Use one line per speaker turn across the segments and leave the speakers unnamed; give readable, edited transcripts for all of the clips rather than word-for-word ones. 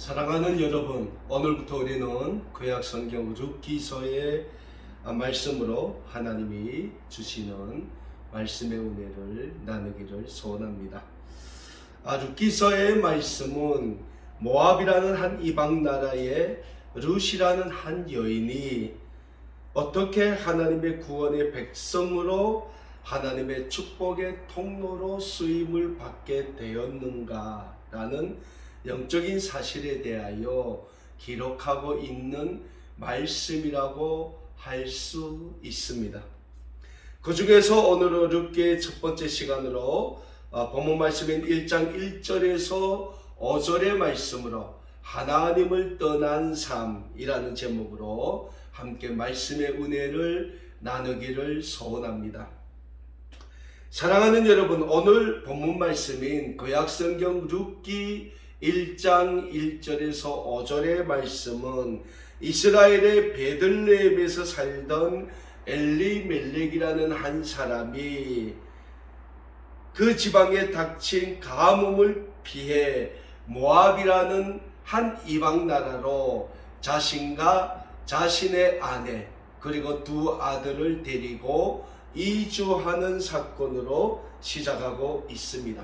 사랑하는 여러분, 오늘부터 우리는 구약성경 룻기서의 말씀으로 하나님이 주시는 말씀의 은혜를 나누기를 소원합니다. 룻기서의 말씀은 모압이라는 한 이방 나라의 룻이라는 한 여인이 어떻게 하나님의 구원의 백성으로 하나님의 축복의 통로로 쓰임을 받게 되었는가라는 영적인 사실에 대하여 기록하고 있는 말씀이라고 할 수 있습니다. 그 중에서 오늘은 룻기의 첫 번째 시간으로 본문 말씀인 1장 1절에서 5절의 말씀으로 하나님을 떠난 삶이라는 제목으로 함께 말씀의 은혜를 나누기를 소원합니다. 사랑하는 여러분, 오늘 본문 말씀인 구약성경 룻기 1장 1절에서 5절의 말씀은 이스라엘의 베들레헴에서 살던 엘리멜렉이라는 한 사람이 그 지방에 닥친 가뭄을 피해 모압이라는 한 이방 나라로 자신과 자신의 아내 그리고 두 아들을 데리고 이주하는 사건으로 시작하고 있습니다.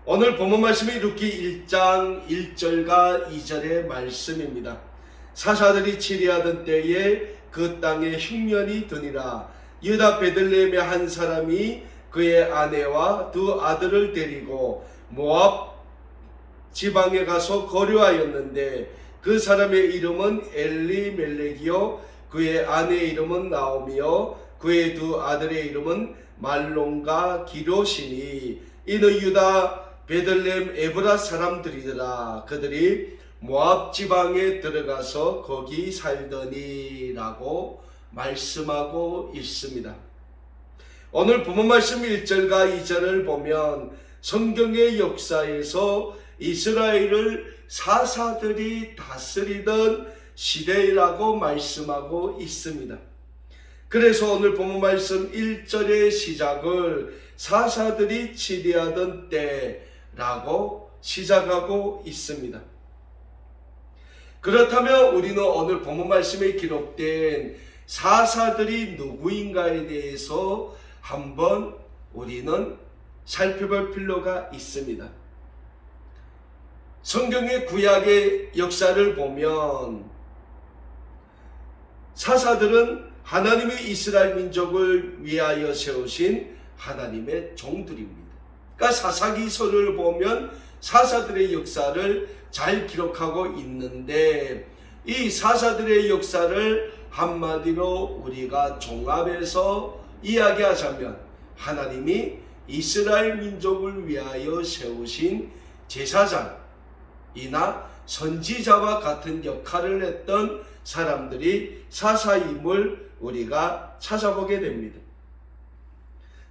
오늘 본문 말씀이 룻기 1장 1절과 2절의 말씀입니다. 사사들이 치리하던 때에 그 땅에 흉년이 드니라. 유다 베들레헴의 한 사람이 그의 아내와 두 아들을 데리고 모압 지방에 가서 거류하였는데 그 사람의 이름은 엘리멜렉이요 그의 아내의 이름은 나오미요 그의 두 아들의 이름은 말론과 기료시니 이는 유다 베들레헴 에브라 사람들이더라. 그들이 모압 지방에 들어가서 거기 살더니라고 말씀하고 있습니다. 오늘 본문 말씀 1절과 2절을 보면 성경의 역사에서 이스라엘을 사사들이 다스리던 시대라고 말씀하고 있습니다. 그래서 오늘 본문 말씀 1절의 시작을 사사들이 치리하던 때라고 시작하고 있습니다. 그렇다면 우리는 오늘 본문 말씀에 기록된 사사들이 누구인가에 대해서 한번 우리는 살펴볼 필요가 있습니다. 성경의 구약의 역사를 보면 사사들은 하나님의 이스라엘 민족을 위하여 세우신 하나님의 종들입니다. 그러니까 사사기서를 보면 사사들의 역사를 잘 기록하고 있는데 이 사사들의 역사를 한마디로 우리가 종합해서 이야기하자면 하나님이 이스라엘 민족을 위하여 세우신 제사장이나 선지자와 같은 역할을 했던 사람들이 사사임을 우리가 찾아보게 됩니다.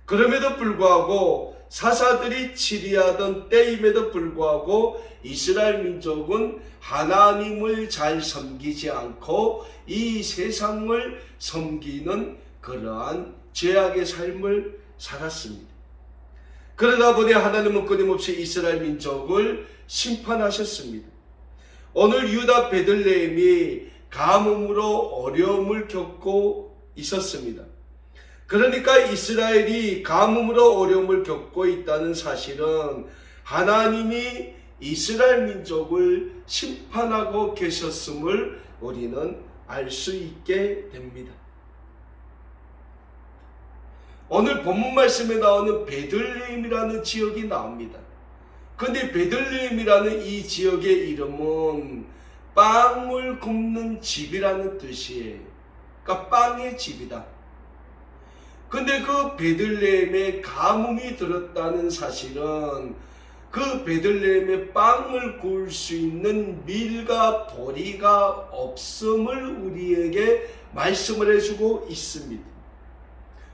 그럼에도 불구하고 사사들이 치리하던 때임에도 불구하고 이스라엘 민족은 하나님을 잘 섬기지 않고 이 세상을 섬기는 그러한 죄악의 삶을 살았습니다. 그러다 보니 하나님은 끊임없이 이스라엘 민족을 심판하셨습니다. 오늘 유다 베들레헴이 가뭄으로 어려움을 겪고 있었습니다. 그러니까 이스라엘이 가뭄으로 어려움을 겪고 있다는 사실은 하나님이 이스라엘 민족을 심판하고 계셨음을 우리는 알 수 있게 됩니다. 오늘 본문 말씀에 나오는 베들레헴이라는 지역이 나옵니다. 그런데 베들레헴이라는 이 지역의 이름은 빵을 굽는 집이라는 뜻이에요. 그러니까 빵의 집이다. 근데 그 베들레헴에 가뭄이 들었다는 사실은 그 베들레헴에 빵을 구울 수 있는 밀과 보리가 없음을 우리에게 말씀을 해주고 있습니다.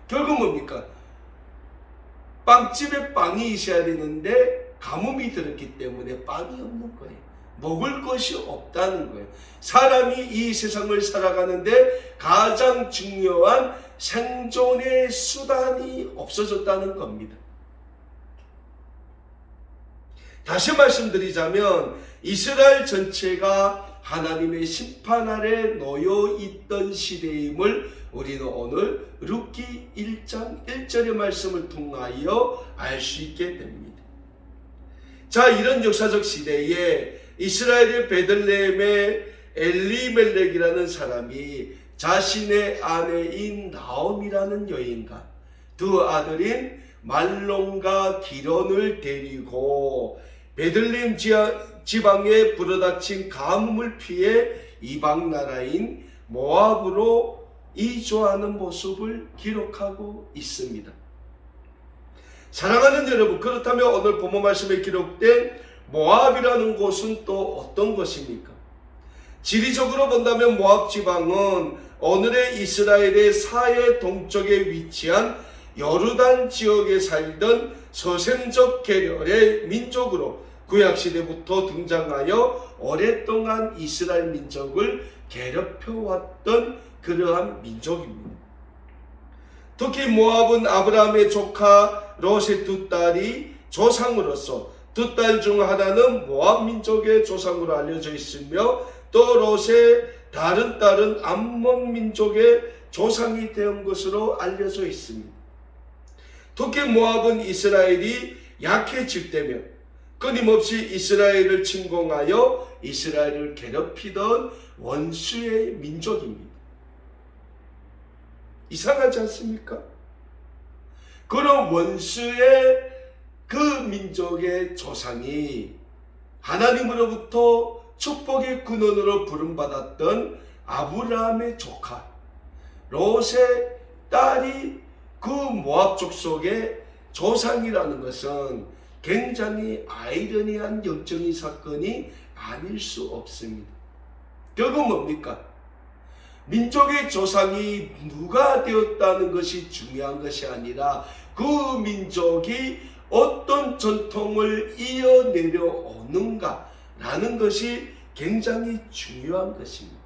결국 뭡니까? 빵집에 빵이 있어야 되는데 가뭄이 들었기 때문에 빵이 없는 거예요. 먹을 것이 없다는 거예요. 사람이 이 세상을 살아가는데 가장 중요한 생존의 수단이 없어졌다는 겁니다. 다시 말씀드리자면 이스라엘 전체가 하나님의 심판 아래 놓여 있던 시대임을 우리는 오늘 룻기 1장 1절의 말씀을 통하여 알 수 있게 됩니다. 자, 이런 역사적 시대에 이스라엘의 베들레헴의 엘리멜렉이라는 사람이 자신의 아내인 나옴이라는 여인과 두 아들인 말론과 기론을 데리고 베들레헴 지방에 불어닥친 가뭄을 피해 이방 나라인 모압으로 이주하는 모습을 기록하고 있습니다. 사랑하는 여러분, 그렇다면 오늘 본문 말씀에 기록된 모압이라는 곳은 또 어떤 것입니까? 지리적으로 본다면 모압 지방은 오늘의 이스라엘의 사해 동쪽에 위치한 요르단 지역에 살던 서sem적 계열의 민족으로 구약시대부터 등장하여 오랫동안 이스라엘 민족을 괴롭혀왔던 그러한 민족입니다. 특히 모압은 아브라함의 조카 롯의 두 딸이 조상으로서 두 딸 중 하나는 모압 민족의 조상으로 알려져 있으며 또 롯의 다른 딸은 암몬 민족의 조상이 된 것으로 알려져 있습니다. 특히 모압은 이스라엘이 약해질 때면 끊임없이 이스라엘을 침공하여 이스라엘을 괴롭히던 원수의 민족입니다. 이상하지 않습니까? 그런 원수의 그 민족의 조상이 하나님으로부터 축복의 근원으로 부름받았던 아브라함의 조카 롯의 딸이 그 모압족 속의 조상이라는 것은 굉장히 아이러니한 역적인 사건이 아닐 수 없습니다. 결국 뭡니까? 민족의 조상이 누가 되었다는 것이 중요한 것이 아니라 그 민족이 어떤 전통을 이어내려 오는가라는 것이 굉장히 중요한 것입니다.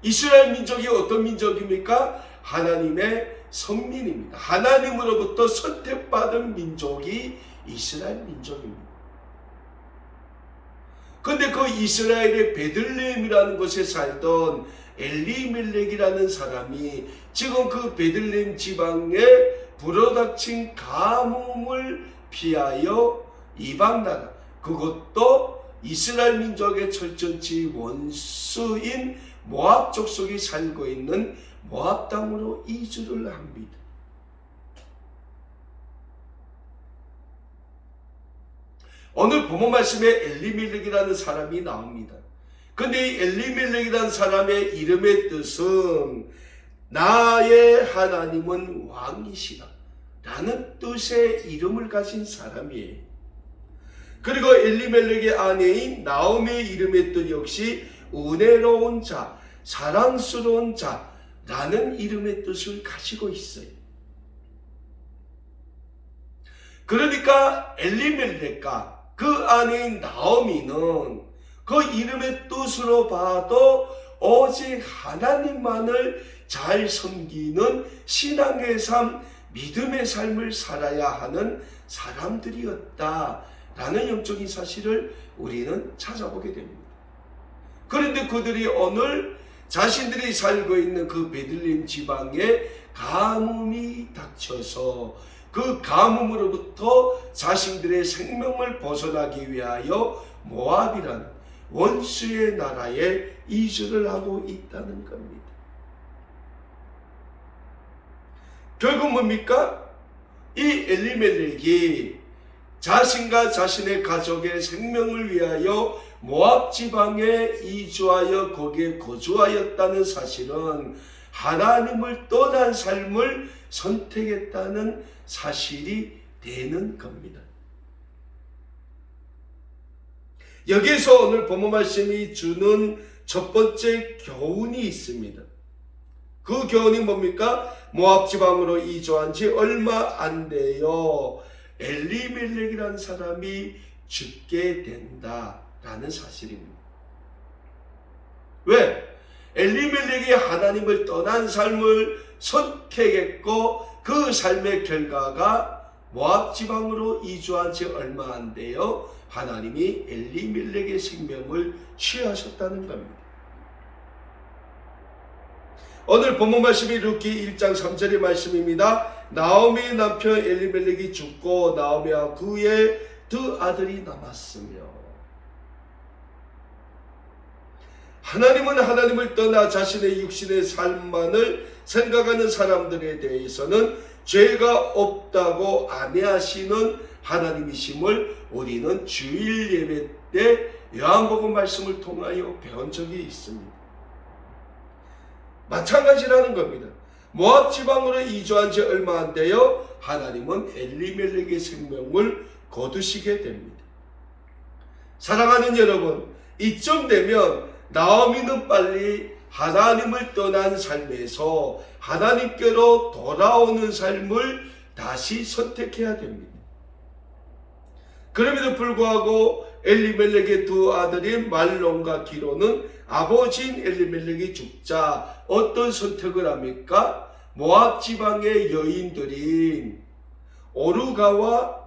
이스라엘 민족이 어떤 민족입니까? 하나님의 선민입니다. 하나님으로부터 선택받은 민족이 이스라엘 민족입니다. 근데 그 이스라엘의 베들레헴이라는 곳에 살던 엘리멜렉이라는 사람이 지금 그 베들레헴 지방에 불어닥친 가뭄을 피하여 이방 나라, 그것도 이스라엘 민족의 철전지 원수인 모압 족속이 살고 있는 모압 땅으로 이주를 합니다. 오늘 본문 말씀에 엘리멜렉이라는 사람이 나옵니다. 근데 이 엘리멜렉이라는 사람의 이름의 뜻은 나의 하나님은 왕이시다 라는 뜻의 이름을 가진 사람이에요. 그리고 엘리멜렉의 아내인 나오미의 이름의 뜻 역시 은혜로운 자, 사랑스러운 자 라는 이름의 뜻을 가지고 있어요. 그러니까 엘리멜렉과 그 아내인 나오미는 그 이름의 뜻으로 봐도 오직 하나님만을 잘 섬기는 신앙의 삶, 믿음의 삶을 살아야 하는 사람들이었다라는 영적인 사실을 우리는 찾아보게 됩니다. 그런데 그들이 오늘 자신들이 살고 있는 그 베들레헴 지방에 가뭄이 닥쳐서 그 가뭄으로부터 자신들의 생명을 벗어나기 위하여 모압이라는 원수의 나라에 이주를 하고 있다는 겁니다. 결국 뭡니까? 이 엘리멜렉이 자신과 자신의 가족의 생명을 위하여 모압 지방에 이주하여 거기에 거주하였다는 사실은 하나님을 떠난 삶을 선택했다는 사실이 되는 겁니다. 여기에서 오늘 본문 말씀이 주는 첫 번째 교훈이 있습니다. 그 교훈이 뭡니까? 모압 지방으로 이주한 지 얼마 안 돼요. 엘리멜렉이라는 사람이 죽게 된다라는 사실입니다. 왜? 엘리멜렉이 하나님을 떠난 삶을 선택했고 그 삶의 결과가 모압 지방으로 이주한 지 얼마 안 돼요. 하나님이 엘리멜렉의 생명을 취하셨다는 겁니다. 오늘 본문 말씀이 룻기 1장 3절의 말씀입니다. 나오미의 남편 엘리멜렉이 죽고 나오미와 그의 두 아들이 남았으며. 하나님은 하나님을 떠나 자신의 육신의 삶만을 생각하는 사람들에 대해서는 죄가 없다고 안내하시는 하나님이심을 우리는 주일 예배 때 요한복음 말씀을 통하여 배운 적이 있습니다. 마찬가지라는 겁니다. 모압 지방으로 이주한 지 얼마 안 돼요. 하나님은 엘리멜렉의 생명을 거두시게 됩니다. 사랑하는 여러분, 이쯤 되면 나오미는 빨리 하나님을 떠난 삶에서 하나님께로 돌아오는 삶을 다시 선택해야 됩니다. 그럼에도 불구하고 엘리멜렉의 두 아들인 말론과 기론은 아버지인 엘리멜렉이 죽자 어떤 선택을 합니까? 모압 지방의 여인들인 오르가와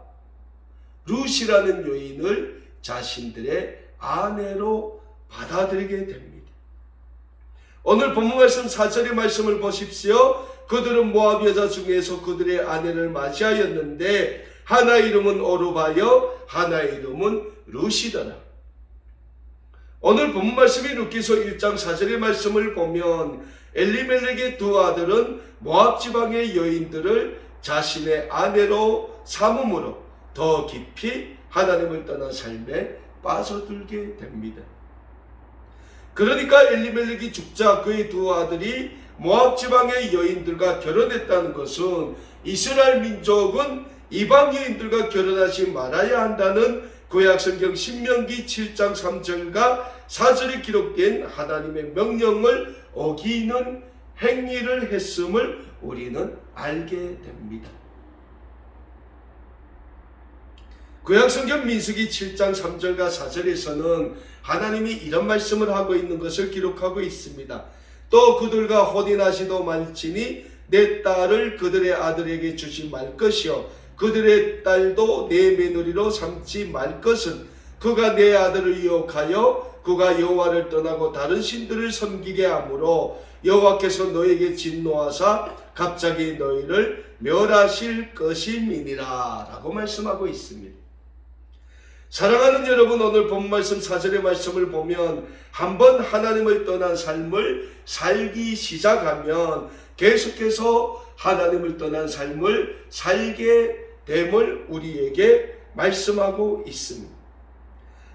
룻이라는 여인을 자신들의 아내로 받아들이게 됩니다. 오늘 본문 말씀 4절의 말씀을 보십시오. 그들은 모압 여자 중에서 그들의 아내를 맞이하였는데 하나의 이름은 오르바여 하나의 이름은 룻이더라. 오늘 본문 말씀이 룻기서 1장 4절의 말씀을 보면 엘리멜렉의 두 아들은 모압 지방의 여인들을 자신의 아내로 삼음으로 더 깊이 하나님을 떠난 삶에 빠져들게 됩니다. 그러니까 엘리멜렉이 죽자 그의 두 아들이 모압 지방의 여인들과 결혼했다는 것은 이스라엘 민족은 이방 여인들과 결혼하지 말아야 한다는 구약성경 신명기 7장 3절과 4절에 기록된 하나님의 명령을 어기는 행위를 했음을 우리는 알게 됩니다. 구약성경 민수기 7장 3절과 4절에서는 하나님이 이런 말씀을 하고 있는 것을 기록하고 있습니다. 또 그들과 혼인하지도 말지니 내 딸을 그들의 아들에게 주지 말 것이요 그들의 딸도 내 며느리로 삼지 말 것은 그가 내 아들을 유혹하여 그가 여호와를 떠나고 다른 신들을 섬기게 하므로 여호와께서 너에게 진노하사 갑자기 너희를 멸하실 것임이니라 라고 말씀하고 있습니다. 사랑하는 여러분, 오늘 본 말씀 4절의 말씀을 보면 한번 하나님을 떠난 삶을 살기 시작하면 계속해서 하나님을 떠난 삶을 살게 됨을 우리에게 말씀하고 있습니다.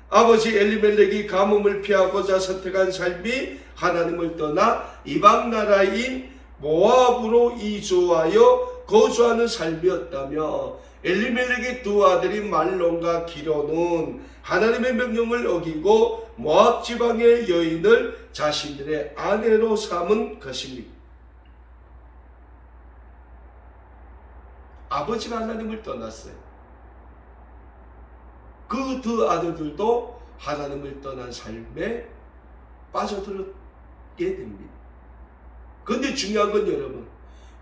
아버지 엘리멜렉이 가뭄을 피하고자 선택한 삶이 하나님을 떠나 이방 나라인 모압으로 이주하여 거주하는 삶이었다며 엘리멜렉의 두 아들인 말론과 기론은 하나님의 명령을 어기고 모압 지방의 여인을 자신들의 아내로 삼은 것입니다. 아버지가 하나님을 떠났어요. 그 두 아들들도 하나님을 떠난 삶에 빠져들게 됩니다. 그런데 중요한 건 여러분,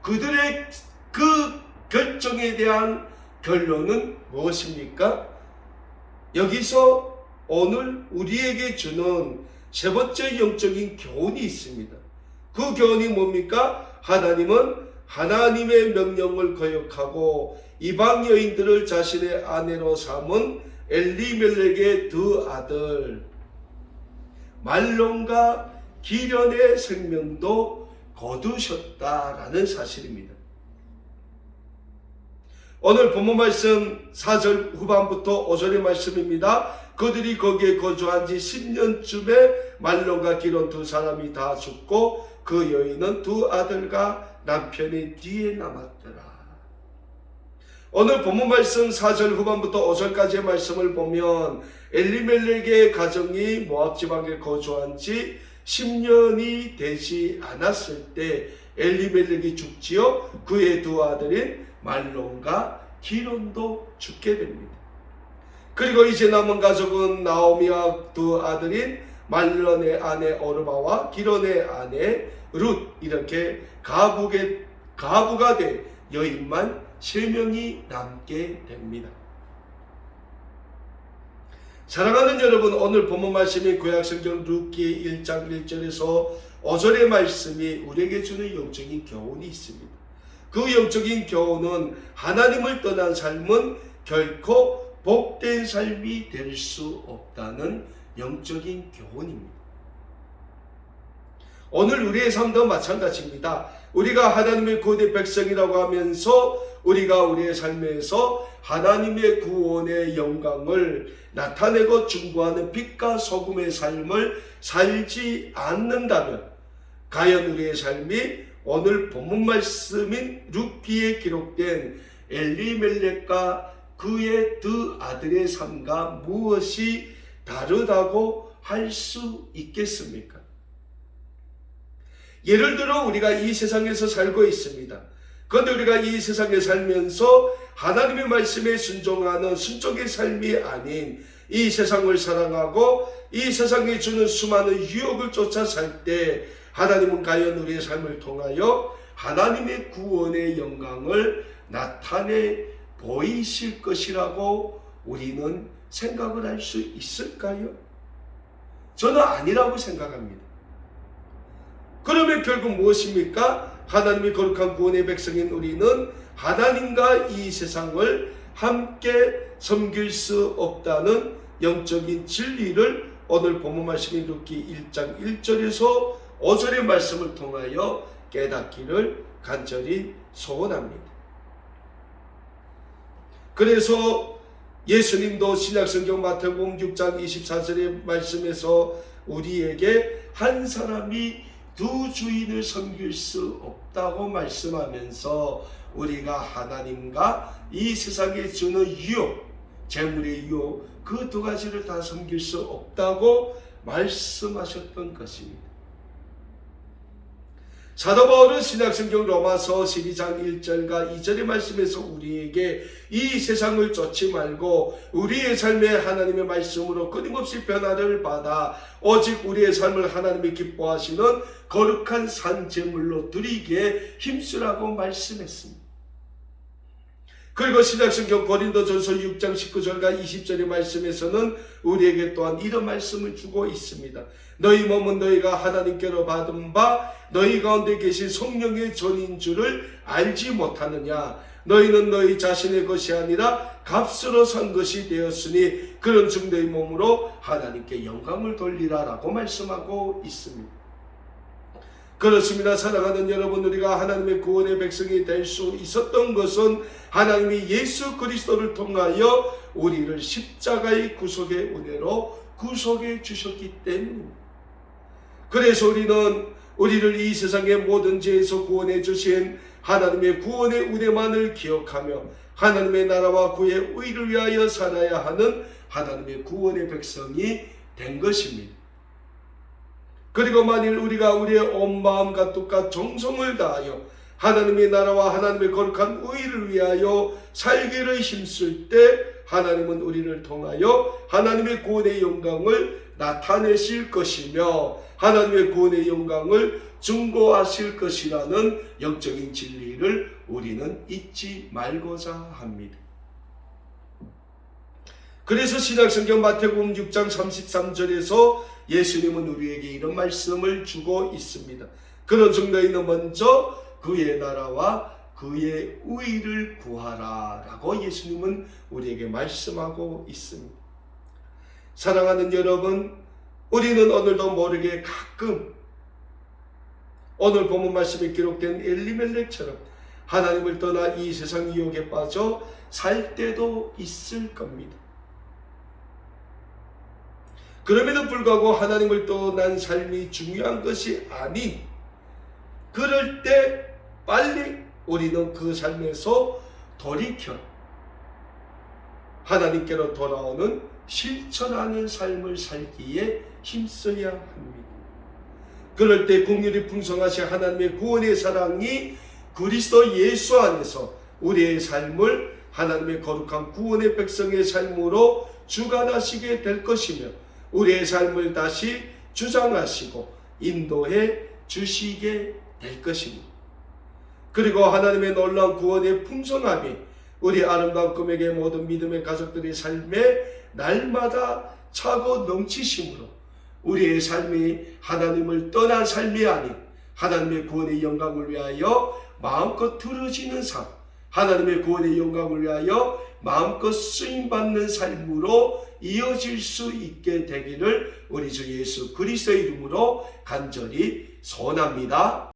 그들의 그 결정에 대한 결론은 무엇입니까? 여기서 오늘 우리에게 주는 세 번째 영적인 교훈이 있습니다. 그 교훈이 뭡니까? 하나님은 하나님의 명령을 거역하고 이방 여인들을 자신의 아내로 삼은 엘리멜렉의 두 아들 말론과 기련의 생명도 거두셨다라는 사실입니다. 오늘 본문 말씀 4절 후반부터 5절의 말씀입니다. 그들이 거기에 거주한 지 10년쯤에 말론과 기론 두 사람이 다 죽고 그 여인은 두 아들과 남편이 뒤에 남았더라. 오늘 본문 말씀 4절 후반부터 5절까지의 말씀을 보면 엘리멜렉의 가정이 모압 지방에 거주한 지 10년이 되지 않았을 때 엘리멜렉이 죽지요. 그의 두 아들인 말론과 기론도 죽게 됩니다. 그리고 이제 남은 가족은 나오미와 두 아들인 말론의 아내 오르바와 기론의 아내 룻 이렇게 가부가 된 여인만 3명이 남게 됩니다. 사랑하는 여러분, 오늘 본문 말씀인 구약성경 룻기 1장 1절에서 5절의 말씀이 우리에게 주는 영적인 교훈이 있습니다. 그 영적인 교훈은 하나님을 떠난 삶은 결코 복된 삶이 될 수 없다는 영적인 교훈입니다. 오늘 우리의 삶도 마찬가지입니다. 우리가 하나님의 구원의 백성이라고 하면서 우리가 우리의 삶에서 하나님의 구원의 영광을 나타내고 증거하는 빛과 소금의 삶을 살지 않는다면 과연 우리의 삶이 오늘 본문 말씀인 룻기에 기록된 엘리멜렉과 그의 두 아들의 삶과 무엇이 다르다고 할 수 있겠습니까? 예를 들어 우리가 이 세상에서 살고 있습니다. 그런데 우리가 이 세상에 살면서 하나님의 말씀에 순종하는 순종의 삶이 아닌 이 세상을 사랑하고 이 세상에 주는 수많은 유혹을 쫓아 살 때 하나님은 과연 우리의 삶을 통하여 하나님의 구원의 영광을 나타내 보이실 것이라고 우리는 생각을 할 수 있을까요? 저는 아니라고 생각합니다. 그러면 결국 무엇입니까? 하나님의 거룩한 구원의 백성인 우리는 하나님과 이 세상을 함께 섬길 수 없다는 영적인 진리를 오늘 본문 말씀인 룻기 1장 1절에서 5절의 말씀을 통하여 깨닫기를 간절히 소원합니다. 그래서 예수님도 신약성경 마태복음 6장 24절의 말씀에서 우리에게 한 사람이 두 주인을 섬길 수 없다고 말씀하면서 우리가 하나님과 이 세상에 주는 유혹, 재물의 유혹, 그 두 가지를 다 섬길 수 없다고 말씀하셨던 것입니다. 사도 바울은 신약성경 로마서 12장 1절과 2절의 말씀에서 우리에게 이 세상을 쫓지 말고 우리의 삶에 하나님의 말씀으로 끊임없이 변화를 받아 오직 우리의 삶을 하나님이 기뻐하시는 거룩한 산제물로 드리기에 힘쓰라고 말씀했습니다. 그리고 신약성경 고린도전서 6장 19절과 20절의 말씀에서는 우리에게 또한 이런 말씀을 주고 있습니다. 너희 몸은 너희가 하나님께로 받은 바 너희 가운데 계신 성령의 전인 줄을 알지 못하느냐. 너희는 너희 자신의 것이 아니라 값으로 산 것이 되었으니 그런즉 너희 몸으로 하나님께 영광을 돌리라 라고 말씀하고 있습니다. 그렇습니다. 사랑하는 여러분, 우리가 하나님의 구원의 백성이 될 수 있었던 것은 하나님이 예수 그리스도를 통하여 우리를 십자가의 구속의 은혜로 구속해 주셨기 때문입니다. 그래서 우리를 이 세상의 모든 죄에서 구원해 주신 하나님의 구원의 은혜만을 기억하며 하나님의 나라와 그의 의를 위하여 살아야 하는 하나님의 구원의 백성이 된 것입니다. 그리고 만일 우리가 우리의 온 마음과 뜻과 정성을 다하여 하나님의 나라와 하나님의 거룩한 의를 위하여 살기를 힘쓸 때 하나님은 우리를 통하여 하나님의 구원의 영광을 나타내실 것이며 하나님의 구원의 영광을 증거하실 것이라는 영적인 진리를 우리는 잊지 말고자 합니다. 그래서 신약성경 마태복음 6장 33절에서 예수님은 우리에게 이런 말씀을 주고 있습니다. 그런즉 너희는 먼저 그의 나라와 그의 의를 구하라 라고 예수님은 우리에게 말씀하고 있습니다. 사랑하는 여러분, 우리는 오늘도 모르게 가끔 오늘 본문 말씀에 기록된 엘리멜렉처럼 하나님을 떠나 이 세상 유혹에 빠져 살 때도 있을 겁니다. 그럼에도 불구하고 하나님을 떠난 삶이 중요한 것이 아닌 그럴 때 빨리 우리는 그 삶에서 돌이켜 하나님께로 돌아오는 실천하는 삶을 살기에 힘써야 합니다. 그럴 때 긍휼이 풍성하신 하나님의 구원의 사랑이 그리스도 예수 안에서 우리의 삶을 하나님의 거룩한 구원의 백성의 삶으로 주관하시게 될 것이며 우리의 삶을 다시 주장하시고 인도해 주시게 될 것입니다. 그리고 하나님의 놀라운 구원의 풍성함이 우리 아름다운 꿈에게 모든 믿음의 가족들의 삶에 날마다 차고 넘치심으로 우리의 삶이 하나님을 떠난 삶이 아닌 하나님의 구원의 영광을 위하여 마음껏 드려지는 삶, 하나님의 구원의 영광을 위하여 마음껏 쓰임받는 삶으로 이어질 수 있게 되기를 우리 주 예수 그리스도의 이름으로 간절히 소원합니다.